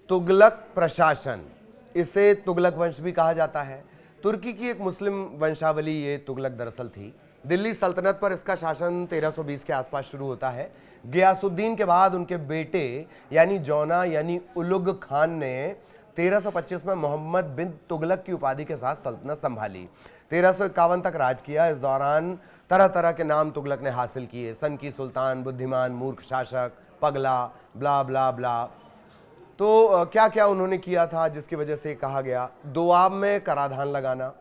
तुगलक प्रशासन, इसे तुगलक वंश भी कहा जाता है। तुर्की की एक मुस्लिम वंशावली ये तुगलक दरअसल थी। दिल्ली सल्तनत पर इसका शासन 1320 के आसपास शुरू होता है। गियासुद्दीन के बाद उनके बेटे यानी जौना यानी उलुग खान ने 1325 में मोहम्मद बिन तुगलक की उपाधि के साथ सल्तनत संभाली। 1351 तक राज किया। इस दौरान तरह तरह के नाम तुगलक ने हासिल किए, सन की सुल्तान, बुद्धिमान, मूर्ख शासक, पगला, ब्ला ब्ला ब्ला। तो क्या क्या उन्होंने किया था जिसकी वजह से कहा गया? दोआब में कराधान लगाना,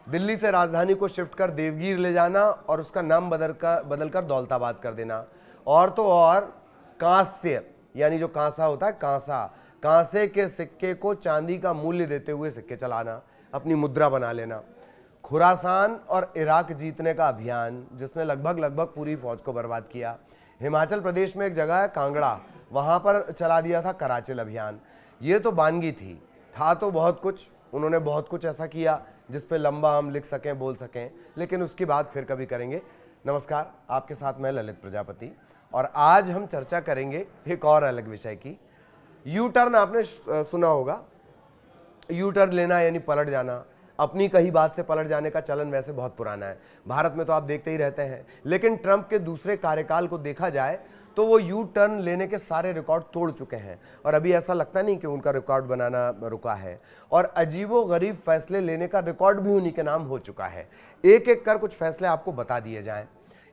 दिल्ली से राजधानी को शिफ्ट कर देवगिर ले जाना और उसका नाम बदलकर दौलताबाद कर देना, और तो और कांस्य यानी जो कांसा होता है, कांसे के सिक्के को चांदी का मूल्य देते हुए सिक्के चलाना, अपनी मुद्रा बना लेना। खुरासान और इराक जीतने का अभियान जिसने लगभग पूरी फौज को बर्बाद किया। हिमाचल प्रदेश में एक जगह है कांगड़ा, वहां पर चला दिया था कराचिल अभियान। ये तो बानगी थी, था तो बहुत कुछ, उन्होंने बहुत कुछ ऐसा किया जिस पे लंबा हम लिख सकें, बोल सकें, लेकिन उसकी बात फिर कभी करेंगे। नमस्कार, आपके साथ मैं ललित प्रजापति, और आज हम चर्चा करेंगे एक और अलग विषय की। यू टर्न आपने सुना होगा, यू टर्न लेना यानी पलट जाना। अपनी कही बात से पलट जाने का चलन वैसे बहुत पुराना है, भारत में तो आप देखते ही रहते हैं। लेकिन ट्रंप के दूसरे कार्यकाल को देखा जाए तो वो यू टर्न लेने के सारे रिकॉर्ड तोड़ चुके हैं, और अभी ऐसा लगता नहीं कि उनका रिकॉर्ड बनाना रुका है। और अजीबो गरीब फैसले लेने का रिकॉर्ड भी उन्हीं के नाम हो चुका है। एक एक कर कुछ फैसले आपको बता दिए जाएं।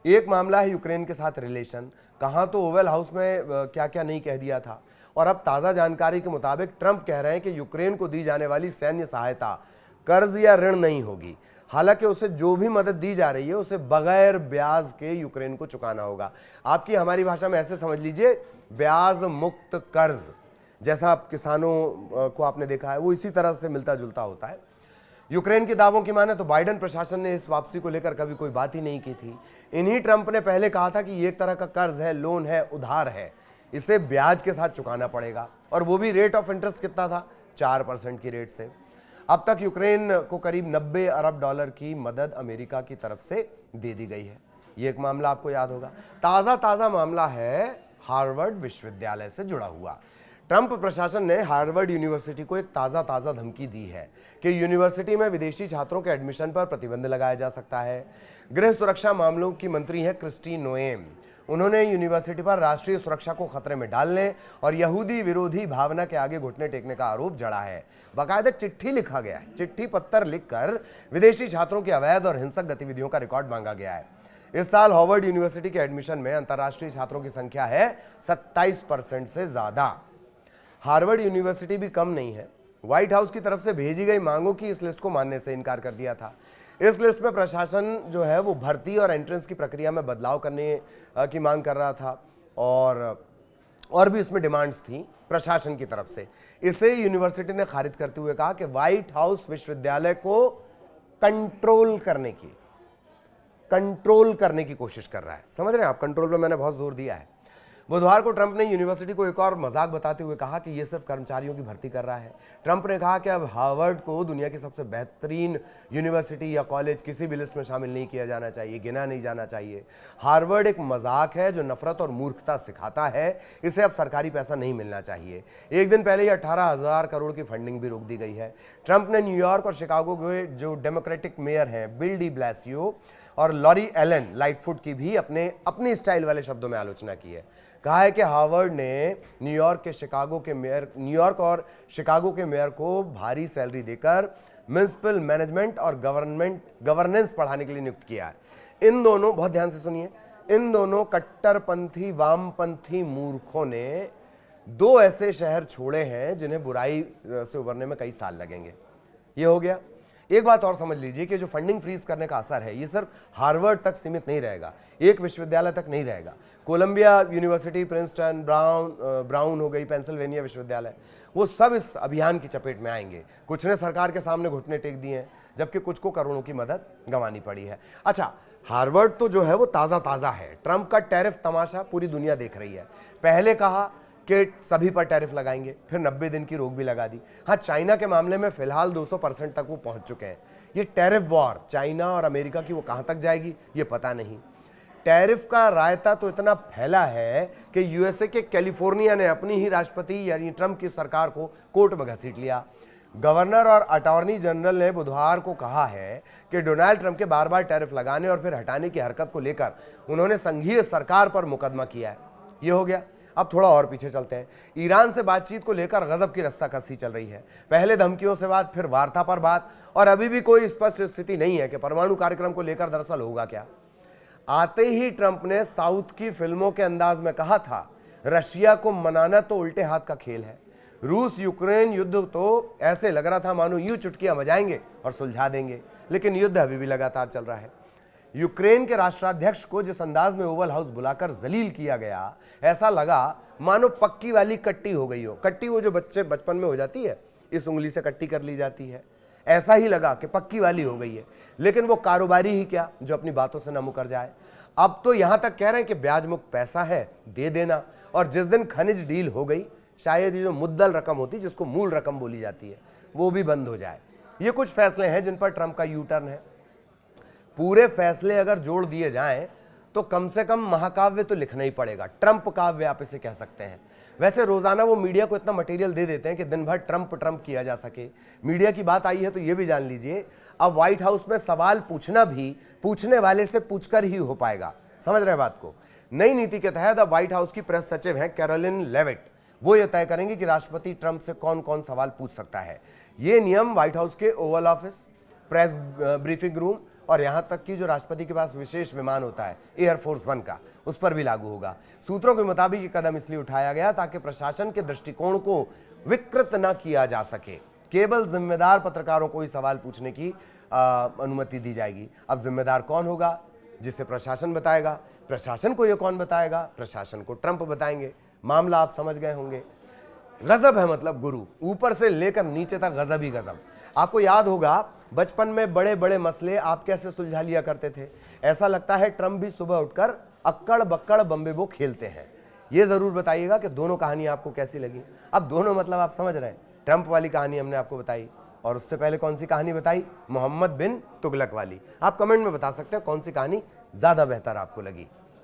एक मामला है यूक्रेन के साथ रिलेशन, कहाँ तो ओवल हाउस में क्या क्या नहीं कह दिया था, और अब ताज़ा जानकारी के मुताबिक ट्रंप कह रहे हैं कि यूक्रेन को दी जाने वाली सैन्य सहायता कर्ज या ऋण नहीं होगी। हालांकि उसे जो भी मदद दी जा रही है उसे बगैर ब्याज के यूक्रेन को चुकाना होगा। आपकी हमारी भाषा में ऐसे समझ लीजिए, ब्याज मुक्त कर्ज, जैसा आप किसानों को आपने देखा है वो इसी तरह से मिलता जुलता होता है। यूक्रेन के दावों की माने तो बाइडेन प्रशासन ने इस वापसी को लेकर कभी कोई बात ही नहीं की थी। इन्हीं ट्रंप ने पहले कहा था कि ये एक तरह का कर्ज है, लोन है, उधार है, इसे ब्याज के साथ चुकाना पड़ेगा, और वो भी रेट ऑफ इंटरेस्ट कितना था? 4% की रेट से। अब तक यूक्रेन को करीब 90 अरब डॉलर की मदद अमेरिका की तरफ से दे दी गई है। ये एक मामला आपको याद होगा। ताज़ा मामला है हार्वर्ड विश्वविद्यालय से जुड़ा हुआ। ट्रंप प्रशासन ने हार्वर्ड यूनिवर्सिटी को एक ताज़ा धमकी दी है कि यूनिवर्सिटी में विदेशी छात्रों के एडमिशन पर प्रतिबंध लगाया जा सकता है। गृह सुरक्षा मामलों की मंत्री है क्रिस्टी नोएम। उन्होंने यूनिवर्सिटी पर राष्ट्रीय सुरक्षा को खतरे में डालने और यहूदी विरोधी भावना के आगे घुटने टेकने का आरोप जड़ा है। बाकायदा चिट्ठी लिखा गया है, चिट्ठी पत्तर लिखकर विदेशी छात्रों की अवैध और हिंसक गतिविधियों का रिकॉर्ड मांगा गया है। इस साल हार्वर्ड यूनिवर्सिटी के एडमिशन में अंतर्राष्ट्रीय छात्रों की संख्या है 27% से ज्यादा। हार्वर्ड यूनिवर्सिटी भी कम नहीं है। व्हाइट हाउस की तरफ से भेजी गई मांगों की इस लिस्ट को मानने से इनकार कर दिया था। इस लिस्ट में प्रशासन जो है वो भर्ती और एंट्रेंस की प्रक्रिया में बदलाव करने की मांग कर रहा था, और भी इसमें डिमांड्स थी प्रशासन की तरफ से। इसे यूनिवर्सिटी ने खारिज करते हुए कहा कि व्हाइट हाउस विश्वविद्यालय को कंट्रोल करने की कोशिश कर रहा है। समझ रहे हैं आप? कंट्रोल पे मैंने बहुत जोर दिया है। बुधवार को ट्रंप ने यूनिवर्सिटी को एक और मजाक बताते हुए कहा कि यह सिर्फ कर्मचारियों की भर्ती कर रहा है। ट्रंप ने कहा कि अब हार्वर्ड को दुनिया की सबसे बेहतरीन यूनिवर्सिटी या कॉलेज किसी भी लिस्ट में शामिल नहीं किया जाना चाहिए, गिना नहीं जाना चाहिए। हार्वर्ड एक मजाक है जो नफरत और मूर्खता सिखाता है, इसे अब सरकारी पैसा नहीं मिलना चाहिए। एक दिन पहले ही 18,000 करोड़ की फंडिंग भी रोक दी गई है। ट्रंप ने न्यूयॉर्क और शिकागो के जो डेमोक्रेटिक मेयर हैं बिल डी ब्लासियो और लॉरी एलन लाइटफुट की भी अपनी स्टाइल वाले शब्दों में आलोचना की है। कहा है कि हार्वर्ड ने न्यूयॉर्क और शिकागो के मेयर को भारी सैलरी देकर म्युनिसिपल मैनेजमेंट और गवर्नेंस पढ़ाने के लिए नियुक्त किया है। इन दोनों, बहुत ध्यान से सुनिए, इन दोनों कट्टरपंथी वामपंथी मूर्खों ने दो ऐसे शहर छोड़े हैं जिन्हें बुराई से उबरने में कई साल लगेंगे। ये हो गया। एक बात और समझ लीजिए कि जो फंडिंग फ्रीज करने का असर है ये सिर्फ हार्वर्ड तक सीमित नहीं रहेगा, एक विश्वविद्यालय तक नहीं रहेगा। कोलंबिया यूनिवर्सिटी, प्रिंसटन, ब्राउन हो गई, पेंसिल्वेनिया विश्वविद्यालय, वो सब इस अभियान की चपेट में आएंगे। कुछ ने सरकार के सामने घुटने टेक दिए हैं, जबकि कुछ को करोड़ों की मदद गंवानी पड़ी है। अच्छा, हार्वर्ड तो जो है वो ताज़ा है। ट्रंप का टैरिफ तमाशा पूरी दुनिया देख रही है। पहले कहा कि सभी पर टैरिफ लगाएंगे, फिर 90 दिन की रोक भी लगा दी। हाँ, चाइना के मामले में फिलहाल 200% तक वो पहुंच चुके हैं। ये टैरिफ वॉर चाइना और अमेरिका की वो कहां तक जाएगी ये पता नहीं। टैरिफ का रायता तो इतना फैला है कि यूएसए के कैलिफोर्निया ने अपनी ही राष्ट्रपति यानी ट्रंप की सरकार को कोर्ट में घसीट लिया। गवर्नर और अटॉर्नी जनरल ने बुधवार को कहा है कि डोनाल्ड ट्रंप के बार बार टैरिफ लगाने और फिर हटाने की हरकत को लेकर उन्होंने संघीय सरकार पर मुकदमा किया है। ये हो गया। अब थोड़ा और पीछे चलते हैं। ईरान से बातचीत को लेकर गजब की रस्साकसी चल रही है। पहले धमकियों से बात, फिर वार्ता पर बात, और अभी भी कोई स्पष्ट स्थिति नहीं है कि परमाणु कार्यक्रम को लेकर दरअसल होगा क्या। आते ही ट्रंप ने साउथ की फिल्मों के अंदाज में कहा था, रशिया को मनाना तो उल्टे हाथ का खेल है। रूस यूक्रेन युद्ध तो ऐसे लग रहा था मानो यूं चुटकियां बजाएंगे और सुलझा देंगे, लेकिन युद्ध अभी भी लगातार चल रहा है। यूक्रेन के राष्ट्राध्यक्ष को जिस अंदाज में ओवल हाउस बुलाकर जलील किया गया, ऐसा लगा मानो पक्की वाली कट्टी हो गई हो। कट्टी वो जो बच्चे बचपन में हो जाती है, इस उंगली से कट्टी कर ली जाती है, ऐसा ही लगा कि पक्की वाली हो गई है। लेकिन वो कारोबारी ही क्या जो अपनी बातों से न मुकर जाए। अब तो यहां तक कह रहे हैं कि ब्याज मुक्त पैसा है, दे देना, और जिस दिन खनिज डील हो गई, शायद ये जो मुद्दल रकम होती जिसको मूल रकम बोली जाती है, वो भी बंद हो जाए। ये कुछ फैसले हैं जिन पर ट्रंप का यू टर्न है। पूरे फैसले अगर जोड़ दिए जाएं तो कम से कम महाकाव्य तो लिखना ही पड़ेगा। ट्रंप काव्य आप इसे कह सकते हैं। वैसे रोजाना वो मीडिया को इतना मटेरियल दे देते हैं कि दिन भर ट्रंप ट्रंप किया जा सके। मीडिया की बात आई है तो ये भी जान लीजिए, अब व्हाइट हाउस में सवाल पूछना भी पूछने वाले से पूछकर ही हो पाएगा। समझ रहे हैं बात को। नई नीति के तहत अब व्हाइट हाउस की प्रेस सचिव हैं कैरोलिन लेविट। वो ये तय करेंगे कि राष्ट्रपति ट्रंप से कौन कौन सवाल पूछ सकता है। ये नियम व्हाइट हाउस के Oval office, press briefing room और यहां तक कि जो राष्ट्रपति के पास विशेष विमान होता है एयरफोर्स 1 का, उस पर भी लागू होगा। सूत्रों के मुताबिक ये कदम इसलिए उठाया गया ताकि प्रशासन के दृष्टिकोण को विकृत न किया जा सके। केवल जिम्मेदार पत्रकारों को ही सवाल पूछने की अनुमति दी जाएगी। अब जिम्मेदार कौन होगा, जिसे प्रशासन बताएगा। प्रशासन को ये कौन बताएगा, प्रशासन को ट्रंप बताएंगे। मामला आप समझ गए होंगे। गजब है, मतलब गुरु, ऊपर से लेकर नीचे तक गजब ही गजब। आपको याद होगा बचपन में बड़े बड़े मसले आप कैसे सुलझा लिया करते थे। ऐसा लगता है ट्रंप भी सुबह उठकर अक्कड़ बक्कड़ बम्बेबो खेलते हैं। ये जरूर बताइएगा कि दोनों कहानी आपको कैसी लगी। अब दोनों मतलब आप समझ रहे हैं। ट्रंप वाली कहानी हमने आपको बताई, और उससे पहले कौन सी कहानी बताई, मोहम्मद बिन तुगलक वाली। आप कमेंट में बता सकते हैं कौन सी कहानी ज्यादा बेहतर आपको लगी।